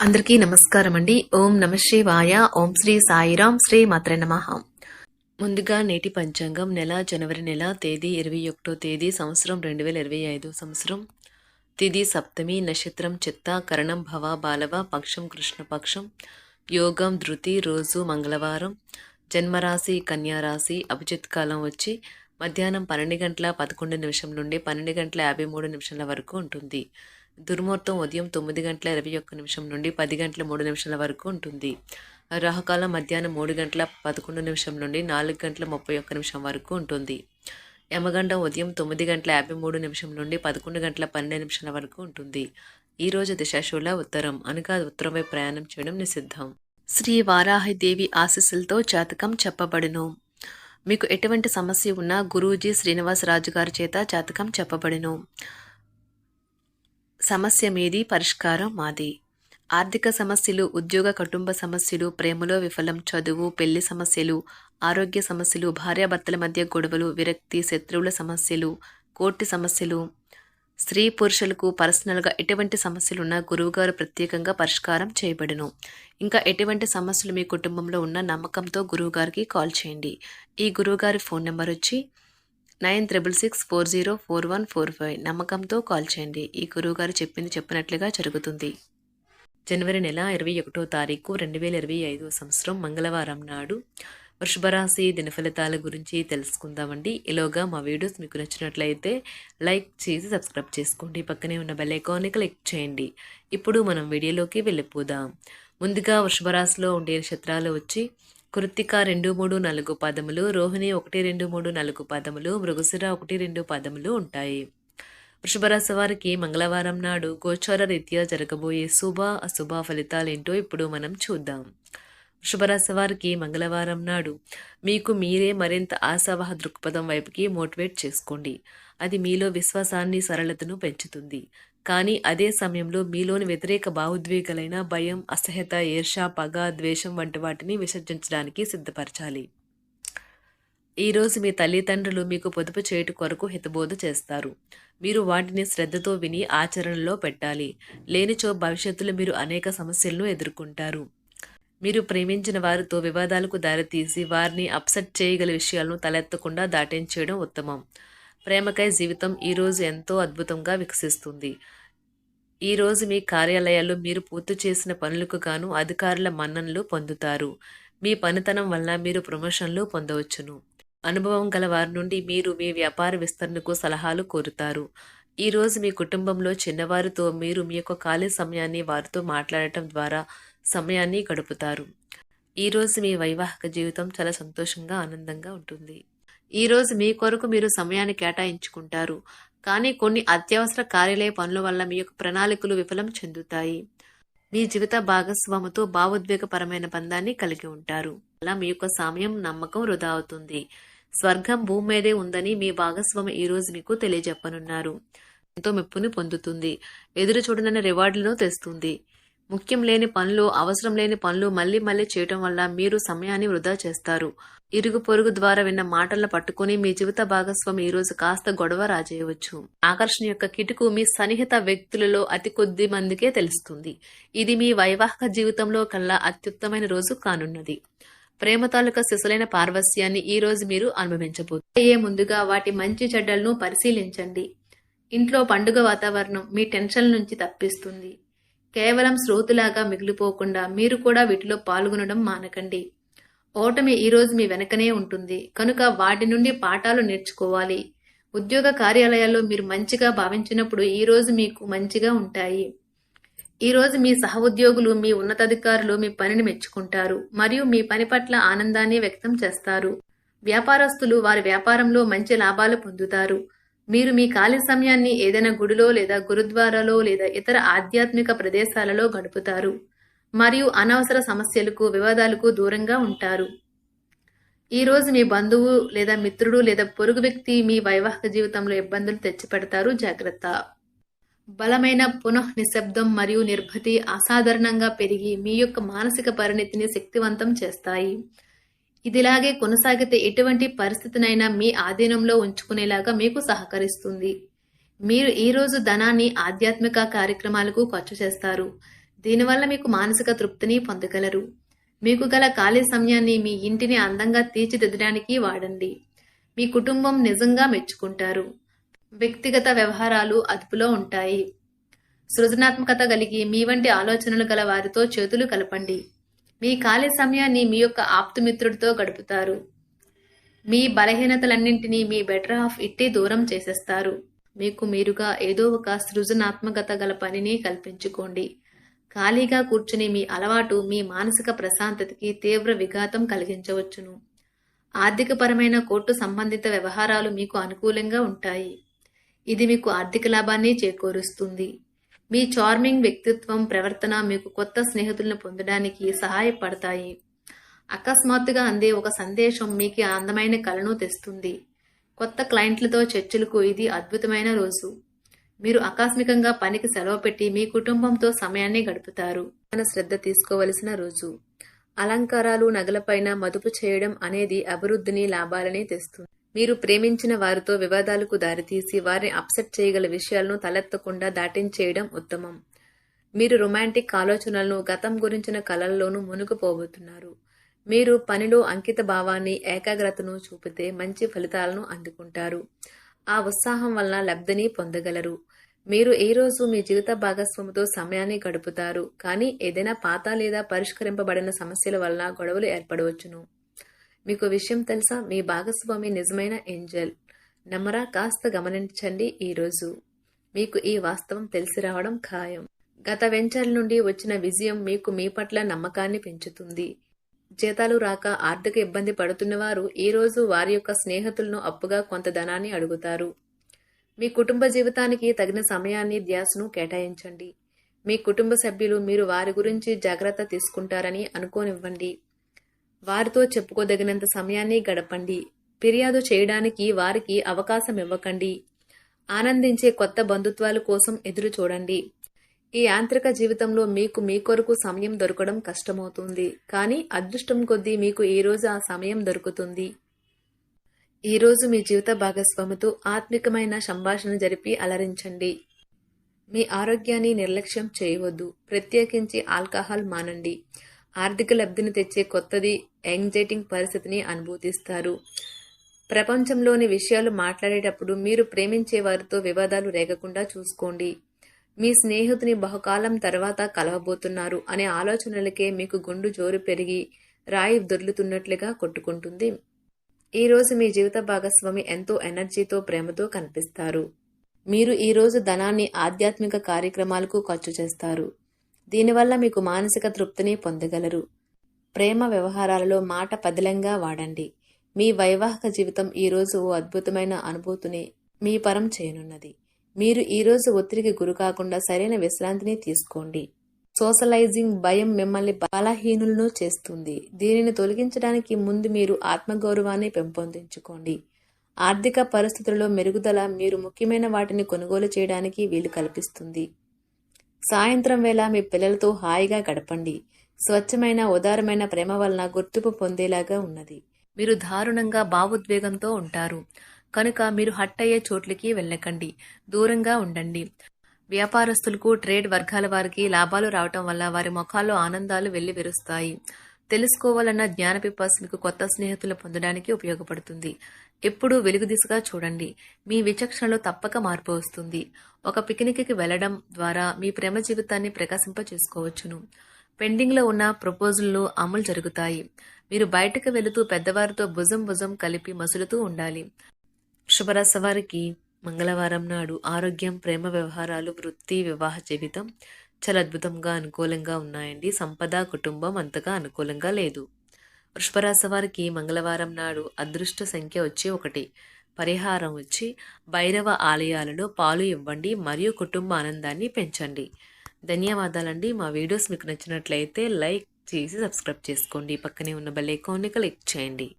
అందరికీ నమస్కారం అండి. ఓం నమ శివాయ. ఓం శ్రీ సాయిరాం. శ్రీ మాత్రే నమః. ముందుగా నేటి పంచాంగం నెల జనవరి నెల తేదీ 21వ తేదీ సంవత్సరం 2025 సంవత్సరం. తిథి సప్తమి, నక్షత్రం చిత్త, కరణం భవ బాలవ, పక్షం కృష్ణపక్షం, యోగం ధృతి, రోజు మంగళవారం, జన్మరాశి కన్యారాశి, అభిజిత్ కాలం వచ్చి మధ్యాహ్నం 12 గంటల 11 నిమిషం నుండి 12 గంటల 53 నిమిషాల వరకు ఉంటుంది. దుర్ముహూర్తం ఉదయం 9 గంటల 21 నిమిషం నుండి 10 గంటల 3 నిమిషాల వరకు ఉంటుంది. రాహుకాలం మధ్యాహ్నం 3 గంటల 11 నిమిషం నుండి 4 గంటల 31 నిమిషం వరకు ఉంటుంది. యమగండం ఉదయం 9 గంటల 53 నిమిషం నుండి 11 గంటల 12 నిమిషాల వరకు ఉంటుంది. ఈ రోజు దిశాశూల ఉత్తరం, అనగా ఉత్తరం వైపు ప్రయాణం చేయడం నిషిద్ధం. శ్రీ వారాహిదేవి ఆశీస్సులతో జాతకం చెప్పబడును. మీకు ఎటువంటి సమస్య ఉన్నా గురూజీ శ్రీనివాసరాజు గారి చేత జాతకం చెప్పబడును. సమస్య మీది, పరిష్కారం మాది. ఆర్థిక సమస్యలు, ఉద్యోగ కుటుంబ సమస్యలు, ప్రేమలో విఫలం, చదువు, పెళ్లి సమస్యలు, ఆరోగ్య సమస్యలు, భార్యాభర్తల మధ్య గొడవలు, విరక్తి, శత్రువుల సమస్యలు, కోర్టు సమస్యలు, స్త్రీ పురుషులకు పర్సనల్గా ఎటువంటి సమస్యలున్నా గురువుగారు ప్రత్యేకంగా పరిష్కారం చేయబడును. ఇంకా ఎటువంటి సమస్యలు మీ కుటుంబంలో ఉన్న నమ్మకంతో గురువుగారికి కాల్ చేయండి. ఈ గురువుగారి ఫోన్ నెంబర్ వచ్చి 9664041445. నమ్మకంతో కాల్ చేయండి. ఈ గురువుగారు చెప్పినట్లుగా జరుగుతుంది. జనవరి నెల 21వ తారీఖు 2025 సంవత్సరం మంగళవారం నాడు వృషభరాశి దినఫలితాల గురించి తెలుసుకుందామండి. ఈలోగా మా వీడియోస్ మీకు నచ్చినట్లయితే లైక్ చేసి సబ్స్క్రైబ్ చేసుకోండి. పక్కనే ఉన్న బెల్ ఐకాన్ని క్లిక్ చేయండి. ఇప్పుడు మనం వీడియోలోకి వెళ్ళిపోదాం. ముందుగా వృషభరాశిలో ఉండే నక్షత్రాలు వచ్చి కృత్తిక 2, 3, 4 పదములు, రోహిణి 1, 2, 3, 4 పదములు, మృగశిర 1, 2 పదములు ఉంటాయి. వృషభరాశి వారికి మంగళవారం నాడు గోచార రీత్యా జరగబోయే శుభ అశుభ ఫలితాలేంటో ఇప్పుడు మనం చూద్దాం. వృషభరాశి వారికి మంగళవారం నాడు మీకు మీరే మరింత ఆశావహ దృక్పథం వైపుకి మోటివేట్ చేసుకోండి. అది మీలో విశ్వాసాన్ని, సరళతను పెంచుతుంది. కానీ అదే సమయంలో మీలోని వ్యతిరేక భావోద్వేగాలైన భయం, అసహ్యత, ఈర్ష్య, పగ, ద్వేషం వంటి వాటిని విసర్జించడానికి సిద్ధపరచాలి. ఈరోజు మీ తల్లిదండ్రులు మీకు పొదుపు చేయుట కొరకు హితబోధ చేస్తారు. మీరు వాటిని శ్రద్ధతో విని ఆచరణలో పెట్టాలి. లేనిచో భవిష్యత్తులో మీరు అనేక సమస్యలను ఎదుర్కొంటారు. మీరు ప్రేమించిన వారితో వివాదాలకు దారితీసి వారిని అప్సెట్ చేయగల విషయాలను తలెత్తకుండా దాటించేయడం ఉత్తమం. ప్రేమకై జీవితం ఈరోజు ఎంతో అద్భుతంగా వికసిస్తుంది. ఈరోజు మీ కార్యాలయాల్లో మీరు పూర్తి చేసిన పనులకు గాను అధికారుల మన్ననలు పొందుతారు. మీ పనితనం వల్ల మీరు ప్రమోషన్లు పొందవచ్చును. అనుభవం గల వారి నుండి మీరు మీ వ్యాపార విస్తరణకు సలహాలు కోరుతారు. ఈరోజు మీ కుటుంబంలో చిన్నవారితో మీరు మీ యొక్క ఖాళీ సమయాన్ని వారితో మాట్లాడటం ద్వారా సమయాన్ని గడుపుతారు. ఈరోజు మీ వైవాహిక జీవితం చాలా సంతోషంగా, ఆనందంగా ఉంటుంది. ఈరోజు మీ కొరకు మీరు సమయాన్ని కేటాయించుకుంటారు. కానీ కొన్ని అత్యవసర కార్యాలయ పనుల వల్ల మీ యొక్క ప్రణాళికలు విఫలం చెందుతాయి. మీ జీవిత భాగస్వామితో భావోద్వేగపరమైన బంధాన్ని కలిగి ఉంటారు. అలా మీ యొక్క సమయం, నమ్మకం వృధా అవుతుంది. స్వర్గం భూమి మీదే ఉందని మీ భాగస్వామి ఈరోజు మీకు తెలియజెప్పనున్నారు. ఎంతో మెప్పుని పొందుతుంది. ఎదురు చూడనన్న రివార్డులను తెస్తుంది. ముఖ్యం లేని పనులు, అవసరం లేని పనులు మళ్లీ చేయటం వల్ల మీరు సమయాన్ని వృధా చేస్తారు. ఇరుగు పొరుగు ద్వారా విన్న మాటలను పట్టుకుని మీ జీవిత భాగస్వామి ఈరోజు కాస్త గొడవ రాజేయవచ్చు. ఆకర్షణ యొక్క కిటుకు మీ సన్నిహిత వ్యక్తులలో అతి కొద్ది మందికే తెలుస్తుంది. ఇది మీ వైవాహిక జీవితంలో కల్లా అత్యుత్తమైన రోజు కానున్నది. ప్రేమ తాలూకా శిశులైన పార్వస్యాన్ని ఈ రోజు మీరు అనుభవించబోతున్నారు. ముందుగా వాటి మంచి చెడ్డలను పరిశీలించండి. ఇంట్లో పండుగ వాతావరణం మీ టెన్షన్ నుంచి తప్పిస్తుంది. కేవలం శ్రోతులాగా మిగిలిపోకుండా మీరు కూడా వీటిలో పాల్గొనడం మానకండి. ఓటమి ఈరోజు మీ వెనకనే ఉంటుంది కనుక వాటి నుండి పాఠాలు నేర్చుకోవాలి. ఉద్యోగ కార్యాలయాల్లో మీరు మంచిగా భావించినప్పుడు ఈరోజు మీకు మంచిగా ఉంటాయి. ఈరోజు మీ సహ ఉద్యోగులు, మీ ఉన్నతాధికారులు మీ పనిని మెచ్చుకుంటారు మరియు మీ పని పట్ల ఆనందాన్ని వ్యక్తం చేస్తారు. వ్యాపారస్తులు వారి వ్యాపారంలో మంచి లాభాలు పొందుతారు. మీరు మీ ఖాళీ సమయాన్ని ఏదైనా గుడిలో లేదా గురుద్వారాలో లేదా ఇతర ఆధ్యాత్మిక ప్రదేశాలలో గడుపుతారు మరియు అనవసర సమస్యలకు, వివాదాలకు దూరంగా ఉంటారు. ఈరోజు మీ బంధువు లేదా మిత్రుడు లేదా పొరుగు వ్యక్తి మీ వైవాహిక జీవితంలో ఇబ్బందులు తెచ్చిపెడతారు. జాగ్రత్త. బలమైన పునః నిశ్శబ్దం మరియు నిర్భతి అసాధారణంగా పెరిగి మీ యొక్క మానసిక పరిణతిని శక్తివంతం చేస్తాయి. ఇదిలాగే కొనసాగితే ఎటువంటి పరిస్థితినైనా మీ ఆధీనంలో ఉంచుకునేలాగా మీకు సహకరిస్తుంది. మీరు ఈరోజు ధనాన్ని ఆధ్యాత్మిక కార్యక్రమాలకు ఖర్చు చేస్తారు. దీనివల్ల మీకు మానసిక తృప్తిని పొందగలరు. మీకు గల ఖాళీ సమయాన్ని మీ ఇంటిని అందంగా తీర్చిదిద్దడానికి వాడండి. మీ కుటుంబం నిజంగా మెచ్చుకుంటారు. వ్యక్తిగత వ్యవహారాలు అదుపులో ఉంటాయి. సృజనాత్మకత కలిగి మీ వంటి ఆలోచనలు గల వారితో చేతులు కలపండి. మీ ఖాళీ సమయాన్ని మీ యొక్క ఆప్తుమిత్రుడితో గడుపుతారు. మీ బలహీనతలన్నింటినీ మీ బెటర్ హాఫ్ ఇట్టే దూరం చేసేస్తారు. మీకు మీరుగా ఏదో ఒక సృజనాత్మకత గల పనిని కల్పించుకోండి. ఖాళీగా కూర్చుని మీ అలవాటు మీ మానసిక ప్రశాంతతకి తీవ్ర విఘాతం కలిగించవచ్చును. ఆర్థికపరమైన కోర్టు సంబంధిత వ్యవహారాలు మీకు అనుకూలంగా ఉంటాయి. ఇది మీకు ఆర్థిక లాభాన్ని చేకూరుస్తుంది. మీ చార్మింగ్ వ్యక్తిత్వం, ప్రవర్తన మీకు కొత్త స్నేహితులను పొందడానికి సహాయపడతాయి. అకస్మాత్తుగా అందే ఒక సందేశం మీకు అందమైన కలను తెస్తుంది. కొత్త క్లయింట్లతో చర్చలకు ఇది అద్భుతమైన రోజు. మీరు ఆకస్మికంగా పనికి సెలవు పెట్టి మీ కుటుంబంతో సమయాన్ని గడుపుతారు. శ్రద్ధ తీసుకోవలసిన రోజు. అలంకారాలు, నగలపైన మదుపు చేయడం అనేది అభివృద్ధిని, లాభాలని తెస్తుంది. మీరు ప్రేమించిన వారితో వివాదాలకు దారితీసి వారిని అప్సెట్ చేయగల విషయాలను తలెత్తకుండా దాటించేయడం ఉత్తమం. మీరు రొమాంటిక్ ఆలోచనలను, గతం గురించిన కలల్లోనూ మునిగిపోబోతున్నారు. మీరు పనిలో అంకిత భావాన్ని, ఏకాగ్రతను చూపితే మంచి ఫలితాలను అందుకుంటారు. ఆ ఉత్సాహం వలన లబ్ధిని పొందగలరు. మీరు ఈ రోజు మీ జీవిత భాగస్వామితో సమయాన్ని గడుపుతారు. కానీ ఏదైనా పాత లేదా పరిష్కరింపబడిన సమస్యల వలన గొడవలు ఏర్పడవచ్చును. మీకు విషయం తెలుసా? మీ భాగస్వామి నిజమైన ఏంజెల్. నమ్మరా? కాస్త గమనించండి. ఈరోజు మీకు ఈ వాస్తవం తెలిసి రావడం ఖాయం. గత వెంచర్ల నుండి వచ్చిన విజయం మీకు మీ పట్ల నమ్మకాన్ని పెంచుతుంది. జీతాలు రాక ఆర్థిక ఇబ్బంది పడుతున్నవారు ఈ రోజు వారి యొక్క స్నేహితులను అప్పుగా కొంత ధనాన్ని అడుగుతారు. మీ కుటుంబ జీవితానికి తగిన సమయాన్ని, ధ్యాసను కేటాయించండి. మీ కుటుంబ సభ్యులు మీరు వారి గురించి జాగ్రత్త తీసుకుంటారని అనుకోనివ్వండి. వారితో చెప్పుకోదగినంత సమయాన్ని గడపండి. ఫిర్యాదు చేయడానికి వారికి అవకాశం ఇవ్వకండి. ఆనందించే కొత్త బంధుత్వాల కోసం ఎదురు చూడండి. ఈ యాంత్రిక జీవితంలో మీకు మీ కొరకు సమయం దొరకడం కష్టమవుతుంది. కానీ అదృష్టం కొద్దీ మీకు ఈ రోజు ఆ సమయం దొరుకుతుంది. ఈ రోజు మీ జీవిత భాగస్వామితో ఆత్మికమైన సంభాషణ జరిపి అలరించండి. మీ ఆరోగ్యాన్ని నిర్లక్ష్యం చేయవద్దు. ప్రత్యేకించి ఆల్కహాల్ మానండి. ఆర్థిక లబ్ధిని తెచ్చే కొత్తది, యాంగ్జైటింగ్ పరిస్థితిని అనుభూతిస్తారు. ప్రపంచంలోని విషయాలు మాట్లాడేటప్పుడు మీరు ప్రేమించే వారితో వివాదాలు రేగకుండా చూసుకోండి. మీ స్నేహితుని బహుకాలం తర్వాత కలవబోతున్నారు అనే ఆలోచనలకే మీకు గుండు జోరు పెరిగి రాయి దొర్లుతున్నట్లుగా కొట్టుకుంటుంది. ఈ రోజు మీ జీవిత భాగస్వామి ఎంతో ఎనర్జీతో, ప్రేమతో కనిపిస్తారు. మీరు ఈ రోజు ధనాన్ని ఆధ్యాత్మిక కార్యక్రమాలకు ఖర్చు చేస్తారు. దీనివల్ల మీకు మానసిక తృప్తిని పొందగలరు. ప్రేమ వ్యవహారాలలో మాట పదిలంగా వాడండి. మీ వైవాహిక జీవితం ఈ రోజు ఓ అద్భుతమైన అనుభూతిని మీ పరం చేయనున్నది. మీరు ఈ రోజు ఒత్తిడికి గురి కాకుండా సరైన విశ్రాంతిని తీసుకోండి. సోషలైజింగ్ భయం మిమ్మల్ని బలహీనులను చేస్తుంది. దీనిని తొలగించడానికి ముందు మీరు ఆత్మగౌరవాన్ని పెంపొందించుకోండి. ఆర్థిక పరిస్థితులలో మెరుగుదల మీరు ముఖ్యమైన వాటిని కొనుగోలు చేయడానికి వీలు కల్పిస్తుంది. సాయంత్రం వేళ మీ పిల్లలతో హాయిగా గడపండి. స్వచ్ఛమైన, ఉదారమైన ప్రేమ వలన గుర్తింపు పొందేలాగా ఉన్నది. మీరు దారుణంగా భావోద్వేగంతో ఉంటారు కనుక మీరు హట్ అయ్యే చోట్లకి వెళ్ళకండి. దూరంగా ఉండండి. వ్యాపారస్తులకు, ట్రేడ్ వర్గాల వారికి లాభాలు రావటం వల్ల వారి ముఖాల్లో ఆనందాలు వెల్లివిరుస్తాయి. తెలుసుకోవాలన్న జ్ఞానపిపాస మీకు కొత్త స్నేహితులు పొందడానికి ఉపయోగపడుతుంది. ఎప్పుడూ వెలుగు దిశగా చూడండి. మీ విచక్షణలో తప్పక మార్పు వస్తుంది. ఒక పిక్నిక్కి వెళ్లడం ద్వారా మీ ప్రేమ జీవితాన్ని ప్రకాశింప చేసుకోవచ్చును. పెండింగ్లో ఉన్న ప్రపోజల్లు అమలు జరుగుతాయి. మీరు బయటకు వెళుతూ పెద్దవారితో భుజం కలిపి మసులుతూ ఉండాలి. శుభరాశి వారికి మంగళవారం నాడు ఆరోగ్యం, ప్రేమ వ్యవహారాలు, వృత్తి, వివాహ జీవితం చాలా అద్భుతంగా, అనుకూలంగా ఉన్నాయండి. సంపద, కుటుంబం అంతగా అనుకూలంగా లేదు. వృషభరాశి వారికి మంగళవారం నాడు అదృష్ట సంఖ్య వచ్చి 1. పరిహారం వచ్చి భైరవ ఆలయాలలో పాలు ఇవ్వండి మరియు కుటుంబ ఆనందాన్ని పెంచండి. ధన్యవాదాలండి. మా వీడియోస్ మీకు నచ్చినట్లయితే లైక్ చేసి సబ్స్క్రైబ్ చేసుకోండి. పక్కనే ఉన్న బెల్ ఐకాన్ని క్లిక్ చేయండి.